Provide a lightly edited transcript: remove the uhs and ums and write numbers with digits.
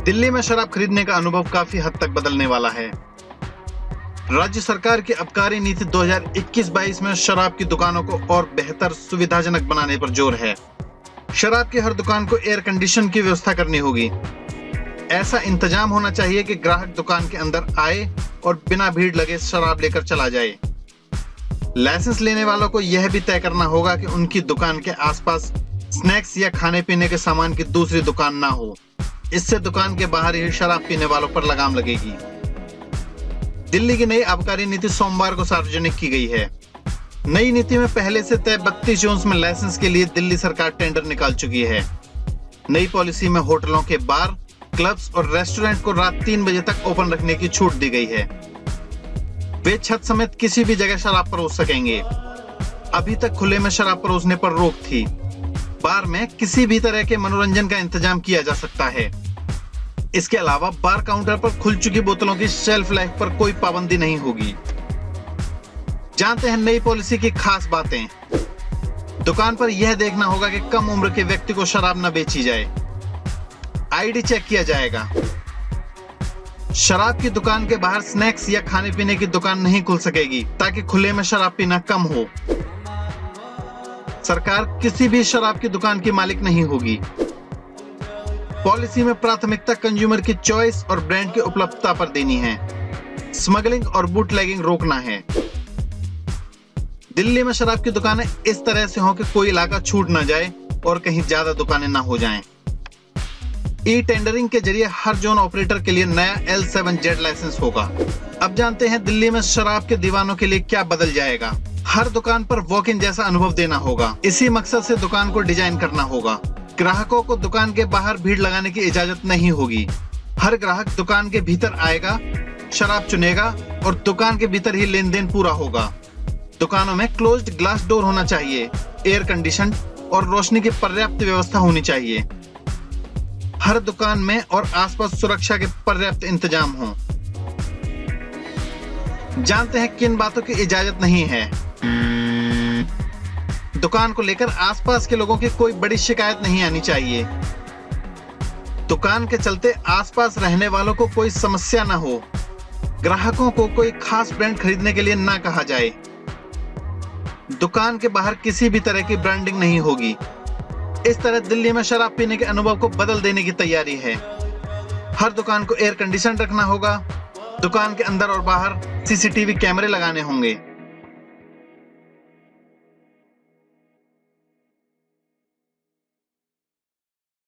दिल्ली में शराब खरीदने का अनुभव काफी हद तक बदलने वाला है। राज्य सरकार की आबकारी नीति 2021-22 में शराब की दुकानों को और बेहतर सुविधाजनक बनाने पर जोर है। शराब की हर दुकान को एयर कंडीशन की व्यवस्था करनी होगी। ऐसा इंतजाम होना चाहिए कि ग्राहक दुकान के अंदर आए और बिना भीड़ लगे शराब लेकर चला जाए। लाइसेंस लेने वालों को यह भी तय करना होगा कि उनकी दुकान के आसपास स्नैक्स या खाने पीने के सामान की दूसरी दुकान ना हो। इससे दुकान के बाहर ही शराब पीने वालों पर लगाम लगेगी। दिल्ली की नई आबकारी नीति सोमवार को सार्वजनिक की गई है। नई नीति में पहले से तय 32 जोन्स में लाइसेंस के लिए दिल्ली सरकार टेंडर निकाल चुकी है। नई पॉलिसी में होटलों के बार, क्लब्स और रेस्टोरेंट को रात 3 बजे तक ओपन रखने की छूट दी गई है। वे छत समेत किसी भी जगह शराब परोस सकेंगे। अभी तक खुले में शराब परोसने पर रोक थी। बार में किसी भी तरह के मनोरंजन का इंतजाम किया जा सकता है। इसके अलावा बार काउंटर पर खुल चुकी बोतलों की शेल्फ लाइफ पर कोई पाबंदी नहीं होगी। जानते हैं नई पॉलिसी की खास बातें। दुकान पर यह देखना होगा कि कम उम्र के व्यक्ति को शराब न बेची जाए। आईडी चेक किया जाएगा। शराब की दुकान के बाहर स्नैक्स या खाने पीने की दुकान नहीं खुल सकेगी ताकि खुले में शराब पीना कम हो। सरकार किसी भी शराब की दुकान की मालिक नहीं होगी। पॉलिसी में प्राथमिकता कंज्यूमर की चॉइस और ब्रांड की उपलब्धता पर देनी है। स्मगलिंग और बूटलेगिंग रोकना है। दिल्ली में शराब की दुकानें इस तरह से हों कि कोई इलाका छूट ना जाए और कहीं ज्यादा दुकानें ना हो जाएं। ई टेंडरिंग के जरिए हर जोन ऑपरेटर के लिए नया L7Z लाइसेंस होगा। अब जानते हैं दिल्ली में शराब के दीवानों के लिए क्या बदल जाएगा। हर दुकान पर वॉक इन जैसा अनुभव देना होगा। इसी मकसद से दुकान को डिजाइन करना होगा। ग्राहकों को दुकान के बाहर भीड़ लगाने की इजाजत नहीं होगी। हर ग्राहक दुकान के भीतर आएगा, शराब चुनेगा और दुकान के भीतर ही लेन देन पूरा होगा। दुकानों में क्लोज्ड ग्लास डोर होना चाहिए, एयर कंडीशन और रोशनी की पर्याप्त व्यवस्था होनी चाहिए। हर दुकान में और आसपास सुरक्षा के पर्याप्त इंतजाम हो। जानते हैं किन बातों की इजाजत नहीं है। दुकान को लेकर आसपास के लोगों की कोई बड़ी शिकायत नहीं आनी चाहिए। दुकान के चलते आसपास रहने वालों को कोई समस्या ना हो। ग्राहकों को कोई खास ब्रांड खरीदने के लिए ना कहा जाए। दुकान के बाहर किसी भी तरह की ब्रांडिंग नहीं होगी। इस तरह दिल्ली में शराब पीने के अनुभव को बदल देने की तैयारी है। हर दुकान को एयर कंडीशन रखना होगा। दुकान के अंदर और बाहर CCTV कैमरे लगाने होंगे।